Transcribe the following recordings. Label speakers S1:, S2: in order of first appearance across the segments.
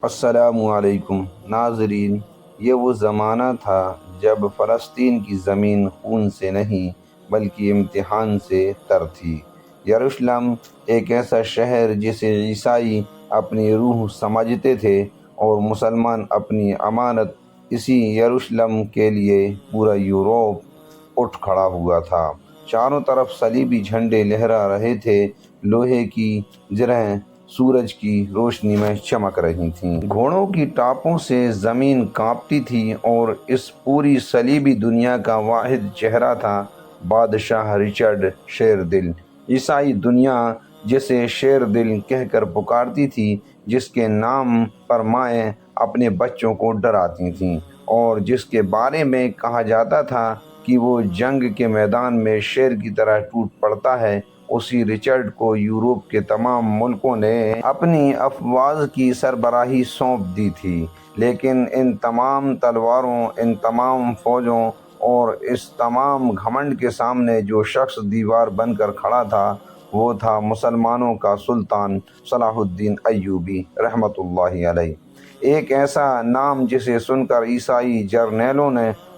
S1: السلام علیکم ناظرین، یہ وہ زمانہ تھا جب فلسطین کی زمین خون سے نہیں بلکہ امتحان سے تر تھی۔ یروشلم ایک ایسا شہر جسے عیسائی اپنی روح سمجھتے تھے اور مسلمان اپنی امانت۔ اسی یروشلم کے لیے پورا یورپ اٹھ کھڑا ہوا تھا۔ چاروں طرف صلیبی جھنڈے لہرا رہے تھے، لوہے کی زرہیں سورج کی روشنی میں چمک رہی تھیں، گھوڑوں کی ٹاپوں سے زمین کانپتی تھی، اور اس پوری صلیبی دنیا کا واحد چہرہ تھا بادشاہ رچرڈ شیر دل۔ عیسائی دنیا جسے شیر دل کہہ کر پکارتی تھی، جس کے نام پر مائیں اپنے بچوں کو ڈراتی تھیں، اور جس کے بارے میں کہا جاتا تھا کہ وہ جنگ کے میدان میں شیر کی طرح ٹوٹ پڑتا ہے، اسی رچرڈ کو یورپ کے تمام ملکوں نے اپنی افواج کی سربراہی سونپ دی تھی۔ لیکن ان تمام تلواروں، ان تمام فوجوں اور اس تمام گھمنڈ کے سامنے جو شخص دیوار بن کر کھڑا تھا، وہ تھا مسلمانوں کا سلطان صلاح الدین ایوبی رحمۃ اللہ علیہ۔ ایک ایسا نام جسے سن کر عیسائی جرنیلوں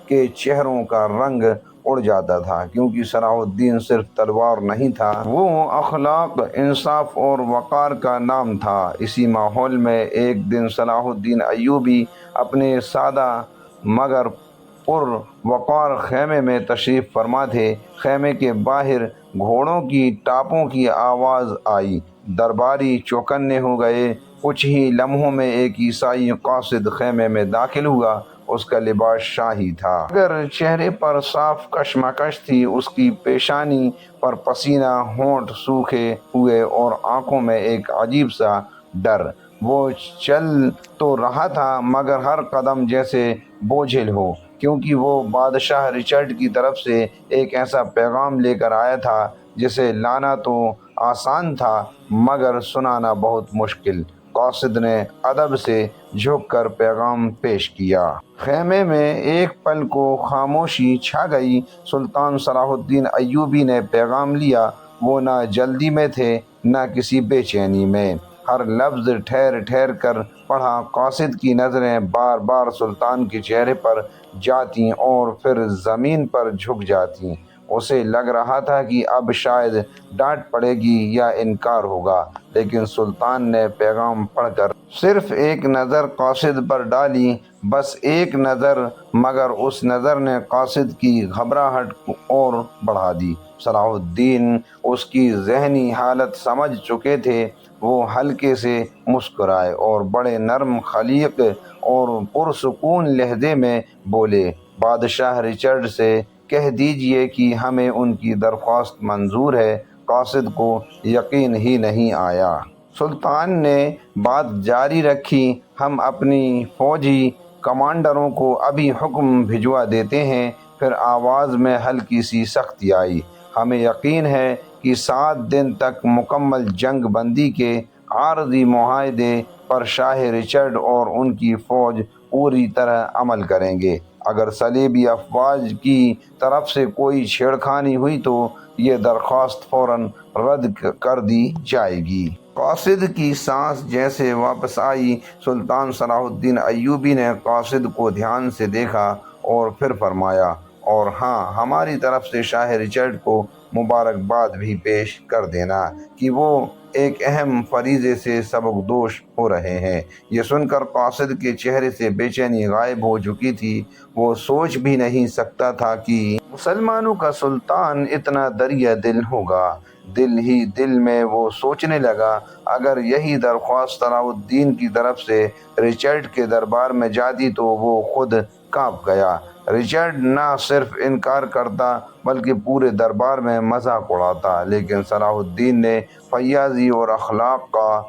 S1: کے چہروں کا رنگ اڑ جاتا تھا، کیونکہ صلاح الدین صرف تلوار نہیں تھا، وہ اخلاق، انصاف اور وقار کا نام تھا۔ اسی ماحول میں ایک دن صلاح الدین ایوبی اپنے سادہ مگر پر وقار خیمے میں تشریف فرما تھے۔ خیمے کے باہر گھوڑوں کی ٹاپوں کی آواز آئی، درباری چوکنے ہو گئے۔ کچھ ہی لمحوں میں ایک عیسائی قاصد خیمے میں داخل ہوا۔ اس کا لباس شاہی تھا، مگر چہرے پر صاف کشمکش تھی۔ اس کی پیشانی پر پسینہ، ہونٹ سوکھے ہوئے اور آنکھوں میں ایک عجیب سا ڈر۔ وہ چل تو رہا تھا، مگر ہر قدم جیسے بوجھل ہو، کیونکہ وہ بادشاہ رچرڈ کی طرف سے ایک ایسا پیغام لے کر آیا تھا جسے لانا تو آسان تھا مگر سنانا بہت مشکل۔ قاصد نے ادب سے جھک کر پیغام پیش کیا۔ خیمے میں ایک پل کو خاموشی چھا گئی۔ سلطان صلاح الدین ایوبی نے پیغام لیا۔ وہ نہ جلدی میں تھے، نہ کسی بے چینی میں۔ ہر لفظ ٹھہر ٹھہر کر پڑھا۔ قاصد کی نظریں بار بار سلطان کے چہرے پر جاتیں اور پھر زمین پر جھک جاتیں۔ اسے لگ رہا تھا کہ اب شاید ڈانٹ پڑے گی یا انکار ہوگا، لیکن سلطان نے پیغام پڑھ کر صرف ایک نظر قاصد پر ڈالی، بس ایک نظر، مگر اس نظر نے قاصد کی گھبراہٹ اور بڑھا دی۔ صلاح الدین اس کی ذہنی حالت سمجھ چکے تھے۔ وہ ہلکے سے مسکرائے اور بڑے نرم، خلیق اور پرسکون لہجے میں بولے، بادشاہ رچرڈ سے کہہ دیجئے کہ ہمیں ان کی درخواست منظور ہے۔ قاصد کو یقین ہی نہیں آیا۔ سلطان نے بات جاری رکھی، ہم اپنی فوجی کمانڈروں کو ابھی حکم بھجوا دیتے ہیں۔ پھر آواز میں ہلکی سی سختی آئی، ہمیں یقین ہے کہ 7 دن تک مکمل جنگ بندی کے عارضی معاہدے پر شاہ رچرڈ اور ان کی فوج پوری طرح عمل کریں گے۔ اگر صلیبی افواج کی طرف سے کوئی چھیڑخانی ہوئی تو یہ درخواست فوراً رد کر دی جائے گی۔ قاصد کی سانس جیسے واپس آئی۔ سلطان صلاح الدین ایوبی نے قاصد کو دھیان سے دیکھا اور پھر فرمایا، اور ہاں، ہماری طرف سے شاہ رچرڈ کو مبارکباد بھی پیش کر دینا کہ وہ ایک اہم فریضے سے سبکدوش ہو رہے ہیں۔ یہ سن کر قاصد کے چہرے سے بے چینی غائب ہو چکی تھی۔ وہ سوچ بھی نہیں سکتا تھا کہ مسلمانوں کا سلطان اتنا دریا دل ہوگا۔ دل ہی دل میں وہ سوچنے لگا، اگر یہی درخواست صلاح الدین کی طرف سے رچرڈ کے دربار میں جاتی تو وہ خود کانپ گیا۔ رچرڈ نہ صرف انکار کرتا بلکہ پورے دربار میں مذاق اڑاتا، لیکن صلاح الدین نے فیاضی اور اخلاق کا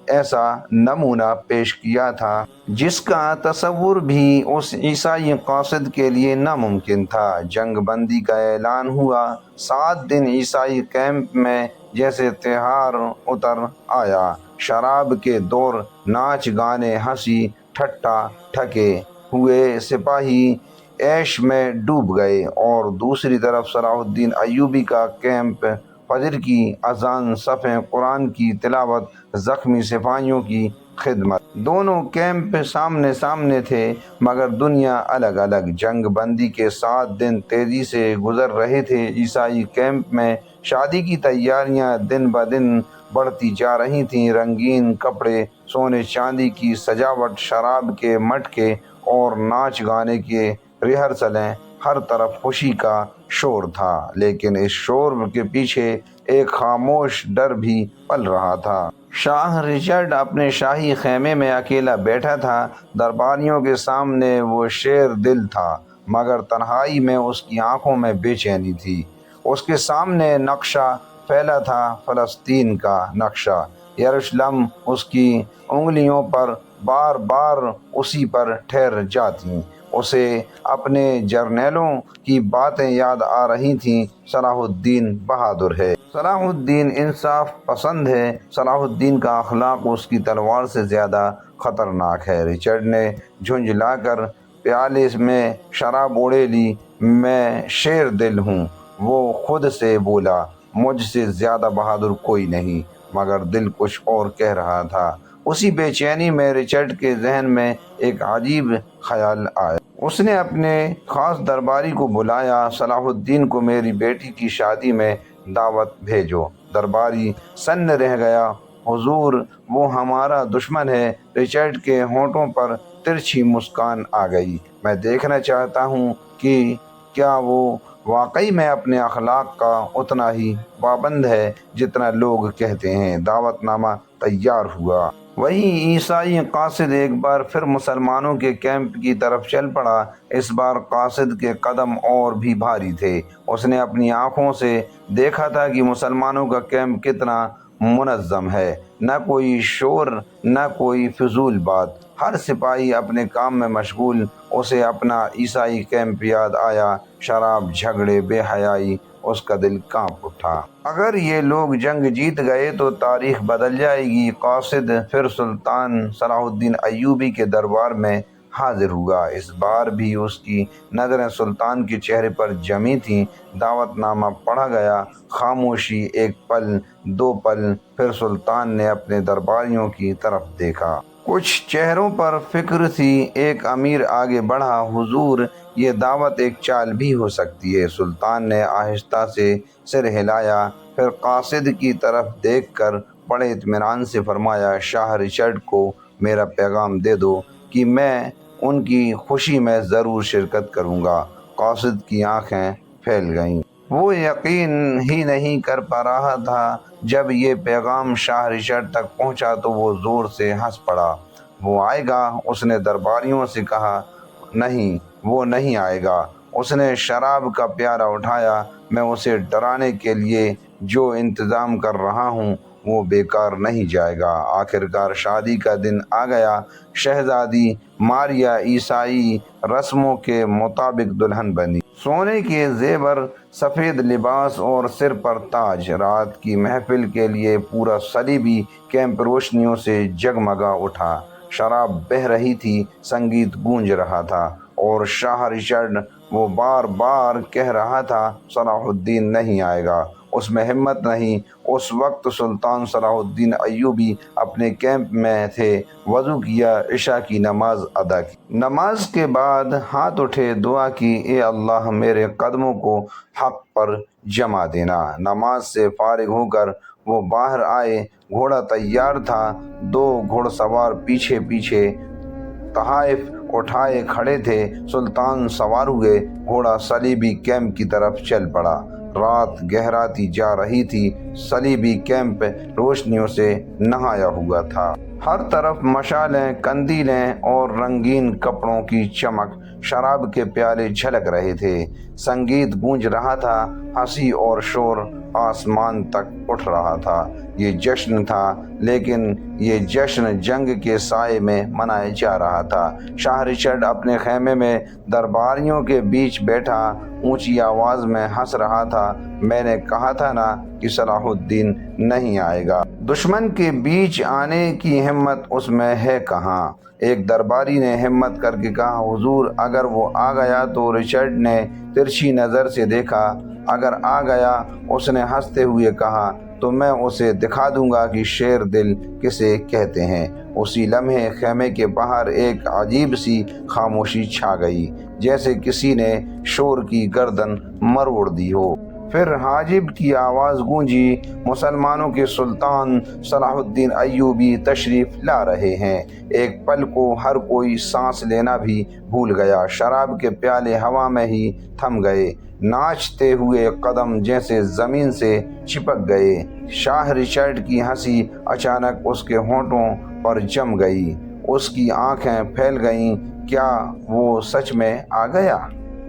S1: ایسا نمونہ پیش کیا تھا جس کا تصور بھی اس عیسائی قاصد کے لیے ناممکن تھا۔ جنگ بندی کا اعلان ہوا۔ 7 دن عیسائی کیمپ میں جیسے تہوار اتر آیا۔ شراب کے دور، ناچ گانے، ہنسی ٹھٹا، تھکے ہوئے سپاہی عیش میں ڈوب گئے، اور دوسری طرف صلاح الدین ایوبی کا کیمپ، فجر کی اذان، صفیں قرآن کی تلاوت، زخمی سپاہیوں کی خدمت۔ دونوں کیمپ سامنے سامنے تھے مگر دنیا الگ الگ۔ جنگ بندی کے 7 دن تیزی سے گزر رہے تھے۔ عیسائی کیمپ میں شادی کی تیاریاں دن بدن بڑھتی جا رہی تھیں۔ رنگین کپڑے، سونے چاندی کی سجاوٹ، شراب کے مٹکے اور ناچ گانے کے ریہرسلیں، ہر طرف خوشی کا شور تھا، لیکن اس شور کے پیچھے ایک خاموش ڈر بھی پل رہا تھا۔ شاہ رچرڈ اپنے شاہی خیمے میں اکیلا بیٹھا تھا۔ درباریوں کے سامنے وہ شیر دل تھا، مگر تنہائی میں اس کی آنکھوں میں بے چینی تھی۔ اس کے سامنے نقشہ پھیلا تھا، فلسطین کا نقشہ۔ یروشلم اس کی انگلیوں پر بار بار اسی پر ٹھہر جاتی۔ اسے اپنے جرنیلوں کی باتیں یاد آ رہی تھیں۔ صلاح الدین بہادر ہے، صلاح الدین انصاف پسند ہے، صلاح الدین کا اخلاق اس کی تلوار سے زیادہ خطرناک ہے۔ رچرڈ نے جھنجھلا کر پیالے میں شراب اڑے لی۔ میں شیر دل ہوں، وہ خود سے بولا۔ مجھ سے زیادہ بہادر کوئی نہیں، مگر دل کچھ اور کہہ رہا تھا۔ اسی بے چینی میں رچرڈ کے ذہن میں ایک عجیب خیال آیا۔ اس نے اپنے خاص درباری کو بلایا، صلاح الدین کو میری بیٹی کی شادی میں دعوت بھیجو۔ درباری سن رہ گیا۔ حضور، وہ ہمارا دشمن ہے۔ رچرڈ کے ہونٹوں پر ترچھی مسکان آ گئی۔ میں دیکھنا چاہتا ہوں کہ کیا وہ واقعی میں اپنے اخلاق کا اتنا ہی پابند ہے جتنا لوگ کہتے ہیں۔ دعوت نامہ تیار ہوا۔ وہی عیسائی قاصد ایک بار پھر مسلمانوں کے کیمپ کی طرف چل پڑا۔ اس بار قاصد کے قدم اور بھی بھاری تھے۔ اس نے اپنی آنکھوں سے دیکھا تھا کہ مسلمانوں کا کیمپ کتنا منظم ہے۔ نہ کوئی شور، نہ کوئی فضول بات، ہر سپاہی اپنے کام میں مشغول۔ اسے اپنا عیسائی کیمپ یاد آیا۔ شراب، جھگڑے، بے حیائی، اس کا دل کانپ اٹھا۔ اگر یہ لوگ جنگ جیت گئے تو تاریخ بدل جائے گی۔ قاصد پھر سلطان صلاح الدین ایوبی کے دربار میں حاضر ہوا۔ اس بار بھی اس کی نظریں سلطان کے چہرے پر جمی تھیں۔ دعوت نامہ پڑھا گیا۔ خاموشی، ایک پل، 2 پل، پھر سلطان نے اپنے درباریوں کی طرف دیکھا۔ کچھ چہروں پر فکر تھی۔ ایک امیر آگے بڑھا، حضور، یہ دعوت ایک چال بھی ہو سکتی ہے۔ سلطان نے آہستہ سے سر ہلایا، پھر قاصد کی طرف دیکھ کر بڑے اطمینان سے فرمایا، شاہ رچرڈ کو میرا پیغام دے دو کہ میں ان کی خوشی میں ضرور شرکت کروں گا۔ قاصد کی آنکھیں پھیل گئیں۔ وہ یقین ہی نہیں کر پا رہا تھا۔ جب یہ پیغام شاہ رچرڈ تک پہنچا تو وہ زور سے ہنس پڑا۔ وہ آئے گا؟ اس نے درباریوں سے کہا۔ نہیں، وہ نہیں آئے گا۔ اس نے شراب کا پیالہ اٹھایا۔ میں اسے ڈرانے کے لیے جو انتظام کر رہا ہوں وہ بیکار نہیں جائے گا۔ آخرکار شادی کا دن آ گیا۔ شہزادی ماریا عیسائی رسموں کے مطابق دلہن بنی۔ سونے کے زیور، سفید لباس اور سر پر تاج۔ رات کی محفل کے لیے پورا صلیبی کیمپ روشنیوں سے جگمگا اٹھا۔ شراب بہہ رہی تھی، سنگیت گونج رہا تھا، اور شاہ رچرڈ، وہ بار بار کہہ رہا تھا، صلاح الدین نہیں آئے گا۔ اس میں ہمت نہیں۔ اس وقت سلطان صلاح الدین ایوبی اپنے کیمپ میں تھے۔ وضو کیا، عشاء کی نماز ادا کی۔ نماز کے بعد ہاتھ اٹھے، دعا کی، اے اللہ، میرے قدموں کو حق پر جما دینا۔ نماز سے فارغ ہو کر وہ باہر آئے۔ گھوڑا تیار تھا۔ 2 گھڑ سوار پیچھے پیچھے تحائف اٹھائے کھڑے تھے۔ سلطان سوار ہوئے۔ گھوڑا صلیبی کیمپ کی طرف چل پڑا۔ رات گہراتی جا رہی تھی۔ صلیبی کیمپ روشنیوں سے نہایا ہوا تھا۔ ہر طرف مشالیں، قندیلیں اور رنگین کپڑوں کی چمک۔ شراب کے پیالے جھلک رہے تھے۔ سنگیت گونج رہا تھا۔ ہنسی اور شور آسمان تک اٹھ رہا تھا۔ یہ جشن تھا، لیکن یہ جشن جنگ کے سائے میں منایا جا رہا تھا۔ شاہ رچرڈ اپنے خیمے میں درباریوں کے بیچ بیٹھا، اونچی آواز میں ہنس رہا تھا۔ میں نے کہا تھا نا کہ صلاح الدین نہیں آئے گا۔ دشمن کے بیچ آنے کی ہمت اس میں ہے کہاں؟ ایک درباری نے ہمت کر کے کہا، حضور، اگر وہ آ گیا تو؟ رچرڈ نے ترچھی نظر سے دیکھا۔ اگر آ گیا؟ اس نے ہنستے ہوئے کہا، تو میں اسے دکھا دوں گا کہ شیر دل کسے کہتے ہیں۔ اسی لمحے خیمے کے باہر ایک عجیب سی خاموشی چھا گئی، جیسے کسی نے شور کی گردن مروڑ دی ہو۔ پھر حاجب کی آواز گونجی، مسلمانوں کے سلطان صلاح الدین ایوبی تشریف لا رہے ہیں۔ ایک پل کو ہر کوئی سانس لینا بھی بھول گیا، شراب کے پیالے ہوا میں ہی تھم گئے، ناچتے ہوئے قدم جیسے زمین سے چپک گئے۔ شاہ رچرڈ کی ہنسی اچانک اس کے ہونٹوں پر جم گئی، اس کی آنکھیں پھیل گئیں۔ کیا وہ سچ میں آ گیا؟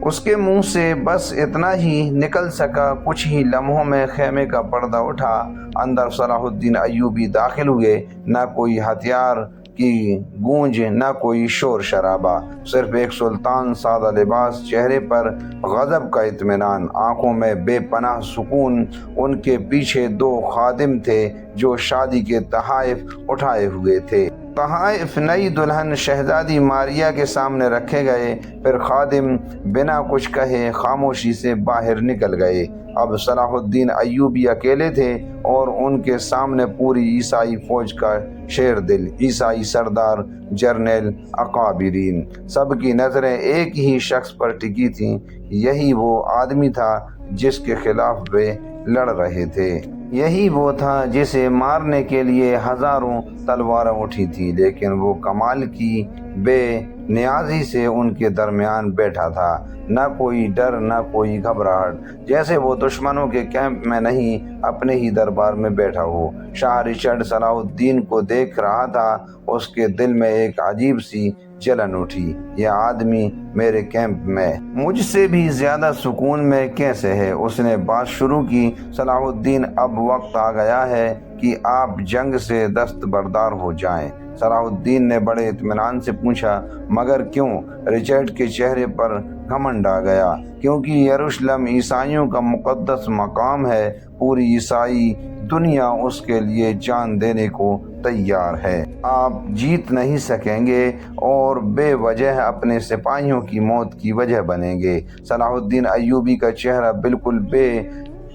S1: اس کے منہ سے بس اتنا ہی نکل سکا۔ کچھ ہی لمحوں میں خیمے کا پردہ اٹھا، اندر صلاح الدین ایوبی داخل ہوئے۔ نہ کوئی ہتھیار کی گونج، نہ کوئی شور شرابہ، صرف ایک سلطان سادہ لباس، چہرے پر غضب کا اطمینان، آنکھوں میں بے پناہ سکون۔ ان کے پیچھے دو خادم تھے جو شادی کے تحائف اٹھائے ہوئے تھے۔ تحائف نئی دلہن شہزادی ماریہ کے سامنے رکھے گئے، پھر خادم بنا کچھ کہے خاموشی سے باہر نکل گئے۔ اب صلاح الدین ایوبی اکیلے تھے اور ان کے سامنے پوری عیسائی فوج کا شیر دل، عیسائی سردار جرنیل اکابرین۔ سب کی نظریں ایک ہی شخص پر ٹکی تھیں، یہی وہ آدمی تھا جس کے خلاف وہ لڑ رہے تھے، یہی وہ تھا جسے مارنے کے لیے ہزاروں تلواریں اٹھی تھیں، لیکن وہ کمال کی بے نیازی سے ان کے درمیان بیٹھا تھا۔ نہ کوئی ڈر، نہ کوئی گھبراہٹ، جیسے وہ دشمنوں کے کیمپ میں نہیں، اپنے ہی دربار میں بیٹھا ہو۔ شاہ رچرڈ صلاح الدین کو دیکھ رہا تھا، اس کے دل میں ایک عجیب سی جلن اٹھی۔ یہ آدمی میرے کیمپ میں مجھ سے بھی زیادہ سکون میں کیسے ہے؟ اس نے بات شروع کی، صلاح الدین اب وقت آ گیا ہے کہ آپ جنگ سے دستبردار ہو جائیں۔ صلاح الدین نے بڑے اطمینان سے پوچھا، مگر کیوں؟ رچرڈ کے چہرے پر گھمنڈ آ گیا۔ کیونکہ یروشلم عیسائیوں کا مقدس مقام ہے، پوری عیسائی دنیا اس کے لیے جان دینے کو تیار ہے۔ آپ جیت نہیں سکیں گے اور بے وجہ اپنے سپاہیوں کی موت کی وجہ بنیں گے۔ صلاح الدین ایوبی کا چہرہ بالکل بے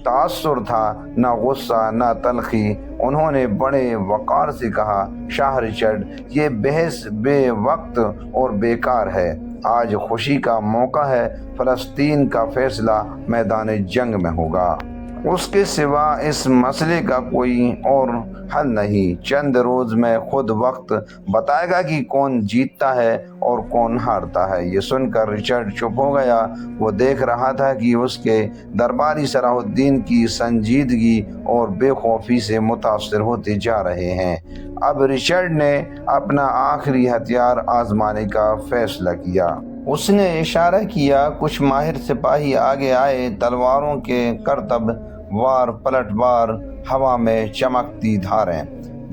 S1: تاثر تھا، نہ غصہ نہ تلخی۔ انہوں نے بڑے وقار سے کہا، شاہ رچرڈ، یہ بحث بے وقت اور بیکار ہے۔ آج خوشی کا موقع ہے، فلسطین کا فیصلہ میدان جنگ میں ہوگا۔ اس کے سوا اس مسئلے کا کوئی اور حل نہیں۔ چند روز میں خود وقت بتائے گا کہ کون جیتتا ہے اور کون ہارتا ہے۔ یہ سن کر رچرڈ چپ ہو گیا۔ وہ دیکھ رہا تھا کہ اس کے درباری صلاح الدین کی سنجیدگی اور بے خوفی سے متاثر ہوتے جا رہے ہیں۔ اب رچرڈ نے اپنا آخری ہتھیار آزمانے کا فیصلہ کیا۔ اس نے اشارہ کیا، کچھ ماہر سپاہی آگے آئے، تلواروں کے کرتب وار پلٹ وار، ہوا میں چمکتی دھاریں۔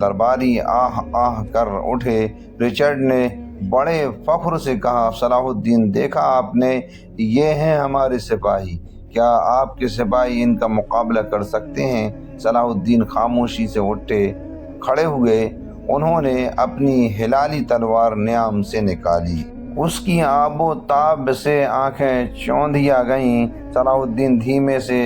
S1: درباری آہ آہ کر اٹھے۔ رچرڈ نے بڑے فخر سے کہا، صلاح الدین، دیکھا آپ نے، یہ ہیں ہمارے سپاہی، کیا آپ کے سپاہی ان کا مقابلہ کر سکتے ہیں؟ صلاح الدین خاموشی سے اٹھے، کھڑے ہوئے۔ انہوں نے اپنی ہلالی تلوار نیام سے نکالی۔ اس کی آب و تاب سے آنکھیں چوندھیا گئیں۔ صلاح الدین دھیمے سے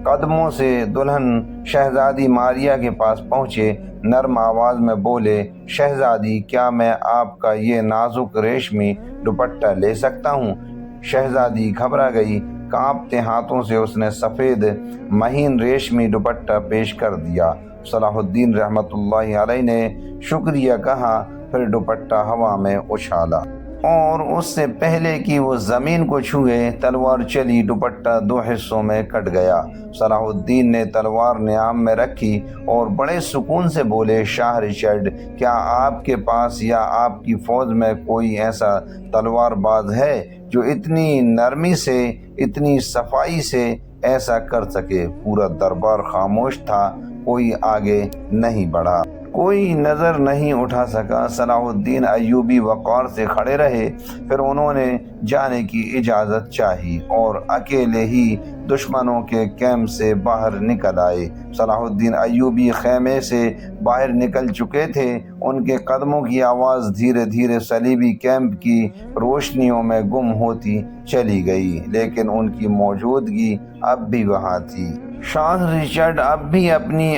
S1: قدموں سے دلہن شہزادی ماریہ کے پاس پہنچے، نرم آواز میں بولے، شہزادی، کیا میں آپ کا یہ نازک ریشمی دوپٹہ لے سکتا ہوں؟ شہزادی گھبرا گئی، کانپتے ہاتھوں سے اس نے سفید مہین ریشمی دوپٹہ پیش کر دیا۔ صلاح الدین رحمۃ اللہ علیہ نے شکریہ کہا، پھر دوپٹہ ہوا میں اچھالا اور اس سے پہلے کہ وہ زمین کو چھوئے، تلوار چلی، دوپٹہ دو حصوں میں کٹ گیا۔ صلاح الدین نے تلوار نیام میں رکھی اور بڑے سکون سے بولے، شاہ رچرڈ، کیا آپ کے پاس یا آپ کی فوج میں کوئی ایسا تلوار باز ہے جو اتنی نرمی سے، اتنی صفائی سے ایسا کر سکے؟ پورا دربار خاموش تھا، کوئی آگے نہیں بڑھا، کوئی نظر نہیں اٹھا سکا۔ صلاح الدین ایوبی وقار سے کھڑے رہے، پھر انہوں نے جانے کی اجازت چاہی اور اکیلے ہی دشمنوں کے کیمپ سے باہر نکل آئے۔ صلاح الدین ایوبی خیمے سے باہر نکل چکے تھے، ان کے قدموں کی آواز دھیرے دھیرے صلیبی کیمپ کی روشنیوں میں گم ہوتی چلی گئی، لیکن ان کی موجودگی اب بھی وہاں تھی۔ شاہ رچرڈ اب بھی اپنی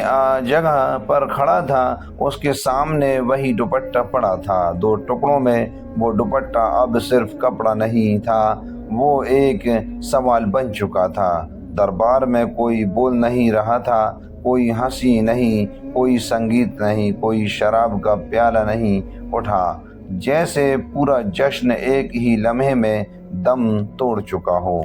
S1: جگہ پر کھڑا تھا۔ اس کے سامنے وہی دوپٹہ پڑا تھا۔ 2 ٹکڑوں میں وہ دوپٹہ اب صرف کپڑا نہیں تھا، وہ ایک سوال بن چکا تھا۔ دربار میں کوئی بول نہیں رہا تھا، کوئی ہنسی نہیں، کوئی سنگیت نہیں، کوئی شراب کا پیالہ نہیں اٹھا، جیسے پورا جشن ایک ہی لمحے میں دم توڑ چکا ہو۔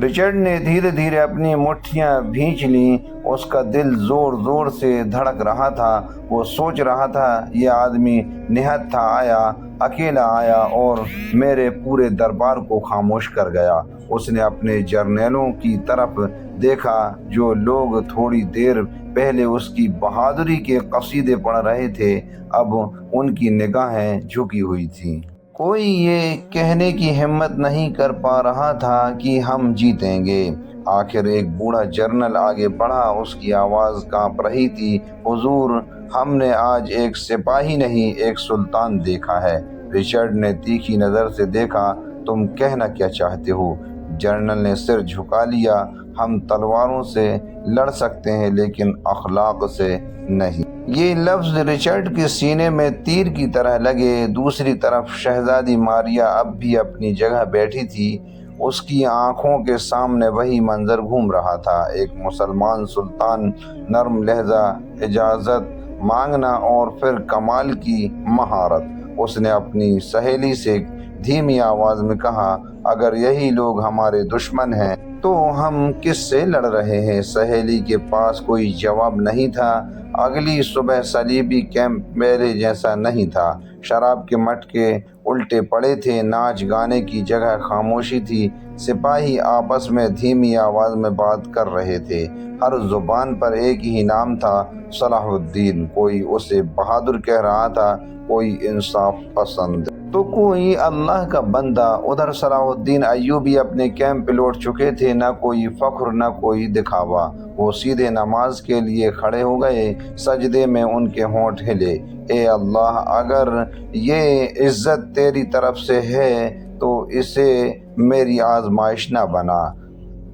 S1: رچرڈ نے دھیرے دھیرے اپنی مٹھیاں بھینچ لیں۔ اس کا دل زور زور سے دھڑک رہا تھا۔ وہ سوچ رہا تھا، یہ آدمی نہایت آیا، اکیلا آیا اور میرے پورے دربار کو خاموش کر گیا۔ اس نے اپنے جرنیلوں کی طرف دیکھا، جو لوگ تھوڑی دیر پہلے اس کی بہادری کے قصیدے پڑھ رہے تھے، اب ان کی نگاہیں جھکی ہوئی تھیں۔ کوئی یہ کہنے کی ہمت نہیں کر پا رہا تھا کہ ہم جیتیں گے۔ آخر ایک بوڑھا جرنل آگے بڑھا، اس کی آواز کانپ رہی تھی، حضور، ہم نے آج ایک سپاہی نہیں، ایک سلطان دیکھا ہے۔ رچرڈ نے تیکھی نظر سے دیکھا، تم کہنا کیا چاہتے ہو؟ جنرل نے سر جھکا لیا، ہم تلواروں سے لڑ سکتے ہیں لیکن اخلاق سے نہیں۔ یہ لفظ رچرڈ کے سینے میں تیر کی طرح لگے۔ دوسری طرف شہزادی ماریا اب بھی اپنی جگہ بیٹھی تھی۔ اس کی آنکھوں کے سامنے وہی منظر گھوم رہا تھا، ایک مسلمان سلطان، نرم لہجہ، اجازت مانگنا اور پھر کمال کی مہارت۔ اس نے اپنی سہیلی سے دھیمی آواز میں کہا، اگر یہی لوگ ہمارے دشمن ہیں تو ہم کس سے لڑ رہے ہیں؟ سہیلی کے پاس کوئی جواب نہیں تھا۔ اگلی صبح صلیبی کیمپ پہلے جیسا نہیں تھا۔ شراب کے مٹکے الٹے پڑے تھے، ناچ گانے کی جگہ خاموشی تھی۔ سپاہی آپس میں دھیمی آواز میں بات کر رہے تھے، ہر زبان پر ایک ہی نام تھا، صلاح الدین۔ کوئی اسے بہادر کہہ رہا تھا، کوئی انصاف پسند تو کوئی اللہ کا بندہ۔ ادھر صلاح الدین ایوبی اپنے کیمپ پہ لوٹ چکے تھے، نہ کوئی فخر نہ کوئی دکھاوا۔ وہ سیدھے نماز کے لیے کھڑے ہو گئے، سجدے میں ان کے ہونٹ ہلے۔ اے اللہ، اگر یہ عزت تیری طرف سے ہے تو اسے میری آزمائش نہ بنا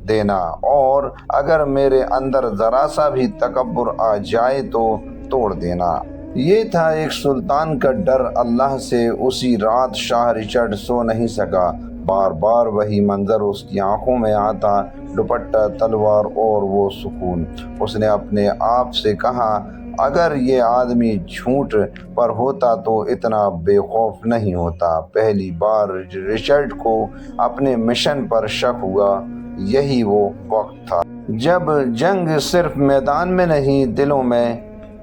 S1: دینا، اور اگر میرے اندر ذرا سا بھی تکبر آ جائے تو توڑ دینا۔ یہ تھا ایک سلطان کا ڈر اللہ سے۔ اسی رات شاہ رچرڈ سو نہیں سکا۔ بار بار وہی منظر اس کی آنکھوں میں آتا، دوپٹہ، تلوار اور وہ سکون۔ اس نے اپنے آپ سے کہا، اگر یہ آدمی جھوٹ پر ہوتا تو اتنا بے خوف نہیں ہوتا۔ پہلی بار رچرڈ کو اپنے مشن پر شک ہوا۔ یہی وہ وقت تھا جب جنگ صرف میدان میں نہیں، دلوں میں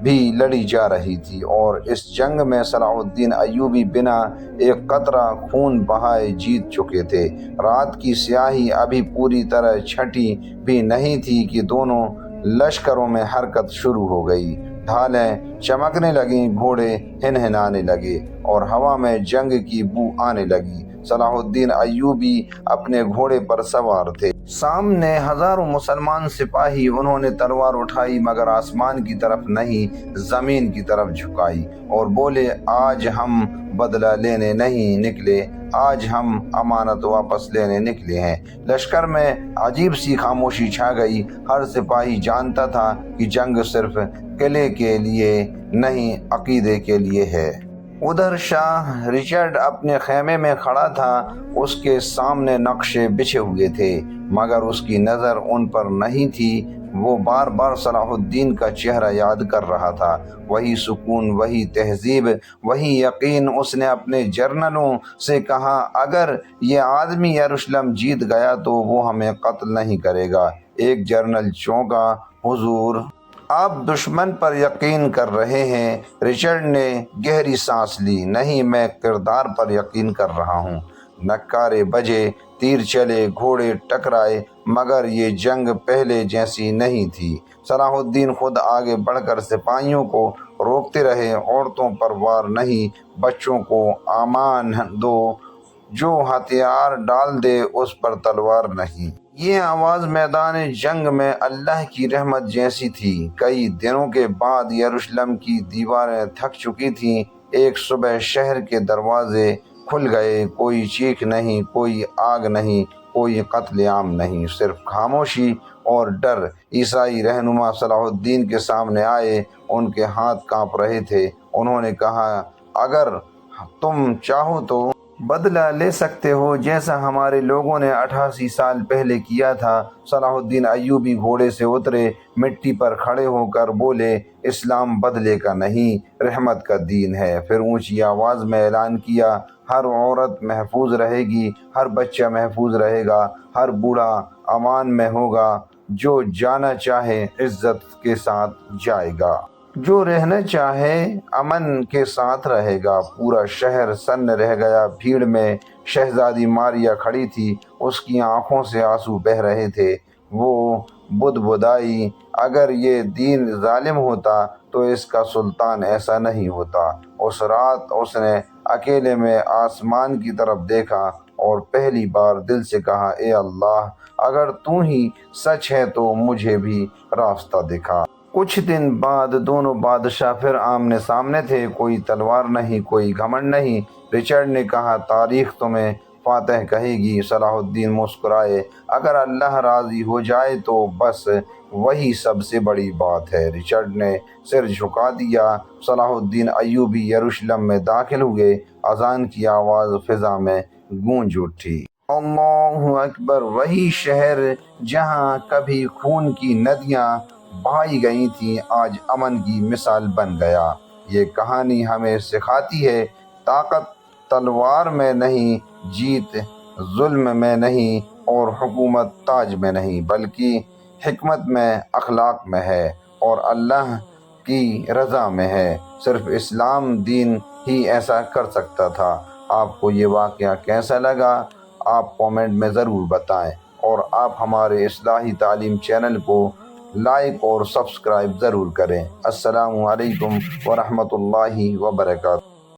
S1: بھی لڑی جا رہی تھی، اور اس جنگ میں صلاح الدین ایوبی بنا ایک قطرہ خون بہائے جیت چکے تھے۔ رات کی سیاہی ابھی پوری طرح چھٹی بھی نہیں تھی کہ دونوں لشکروں میں حرکت شروع ہو گئی۔ ڈھالیں چمکنے لگیں، گھوڑے ہنہنانے لگے اور ہوا میں جنگ کی بو آنے لگی۔ صلاح الدین ایوبی اپنے گھوڑے پر سوار تھے، سامنے ہزاروں مسلمان سپاہی۔ انہوں نے تلوار اٹھائی مگر آسمان کی طرف نہیں، زمین کی طرف جھکائی، اور بولے، آج ہم بدلہ لینے نہیں نکلے، آج ہم امانت واپس لینے نکلے ہیں۔ لشکر میں عجیب سی خاموشی چھا گئی۔ ہر سپاہی جانتا تھا کہ جنگ صرف قلعے کے لیے نہیں، عقیدے کے لیے ہے۔ ادھر شاہ رچرڈ اپنے خیمے میں کھڑا تھا، اس کے سامنے نقشے بچھے ہوئے تھے، مگر اس کی نظر ان پر نہیں تھی۔ وہ بار بار صلاح الدین کا چہرہ یاد کر رہا تھا، وہی سکون، وہی تہذیب، وہی یقین۔ اس نے اپنے جرنلوں سے کہا، اگر یہ آدمی یروشلم جیت گیا تو وہ ہمیں قتل نہیں کرے گا۔ ایک جرنل چونکا، حضور، آپ دشمن پر یقین کر رہے ہیں؟ رچرڈ نے گہری سانس لی، نہیں، میں کردار پر یقین کر رہا ہوں۔ نکارے بجے، تیر چلے، گھوڑے ٹکرائے، مگر یہ جنگ پہلے جیسی نہیں تھی۔ صلاح الدین خود آگے بڑھ کر سپاہیوں کو روکتے رہے، عورتوں پر وار نہیں، بچوں کو امان دو، جو ہتھیار ڈال دے اس پر تلوار نہیں۔ یہ آواز میدان جنگ میں اللہ کی رحمت جیسی تھی۔ کئی دنوں کے بعد یروشلم کی دیواریں تھک چکی تھیں۔ ایک صبح شہر کے دروازے کھل گئے، کوئی چیخ نہیں، کوئی آگ نہیں، کوئی قتل عام نہیں، صرف خاموشی اور ڈر۔ عیسائی رہنما صلاح الدین کے سامنے آئے، ان کے ہاتھ کانپ رہے تھے۔ انہوں نے کہا، اگر تم چاہو تو بدلہ لے سکتے ہو، جیسا ہمارے لوگوں نے 88 سال پہلے کیا تھا۔ صلاح الدین ایوبی گھوڑے سے اترے، مٹی پر کھڑے ہو کر بولے، اسلام بدلے کا نہیں، رحمت کا دین ہے۔ پھر اونچی آواز میں اعلان کیا، ہر عورت محفوظ رہے گی، ہر بچہ محفوظ رہے گا، ہر بوڑھا امان میں ہوگا، جو جانا چاہے عزت کے ساتھ جائے گا، جو رہنا چاہے امن کے ساتھ رہے گا۔ پورا شہر سن رہ گیا۔ بھیڑ میں شہزادی ماریہ کھڑی تھی، اس کی آنکھوں سے آنسو بہہ رہے تھے۔ وہ بدبدائی، اگر یہ دین ظالم ہوتا تو اس کا سلطان ایسا نہیں ہوتا۔ اس رات اس نے اکیلے میں آسمان کی طرف دیکھا اور پہلی بار دل سے کہا، اے اللہ، اگر تو ہی سچ ہے تو مجھے بھی راستہ دکھا۔ کچھ دن بعد دونوں بادشاہ پھر آمنے سامنے تھے، کوئی تلوار نہیں، کوئی گھمنڈ نہیں۔ رچرڈ نے کہا، تاریخ تمہیں فاتح کہے گی۔ صلاح الدین مسکرائے، اگر اللہ راضی ہو جائے تو بس وہی سب سے بڑی بات ہے۔ رچرڈ نے سر جھکا دیا۔ صلاح الدین ایوبی یروشلم میں داخل ہوئے۔ اذان کی آواز فضا میں گونج اٹھی۔ اللہ اکبر! وہی شہر جہاں کبھی خون کی ندیاں بہائی گئی تھیں، آج امن کی مثال بن گیا۔ یہ کہانی ہمیں سکھاتی ہے، طاقت تلوار میں نہیں، جیت ظلم میں نہیں، اور حکومت تاج میں نہیں، بلکہ حکمت میں، اخلاق میں ہے، اور اللہ کی رضا میں ہے۔ صرف اسلام دین ہی ایسا کر سکتا تھا۔ آپ کو یہ واقعہ کیسا لگا؟ آپ کومنٹ میں ضرور بتائیں، اور آپ ہمارے اصلاحی تعلیم چینل کو لائک اور سبسکرائب ضرور کریں۔ السلام علیکم ورحمۃ اللہ وبرکاتہ۔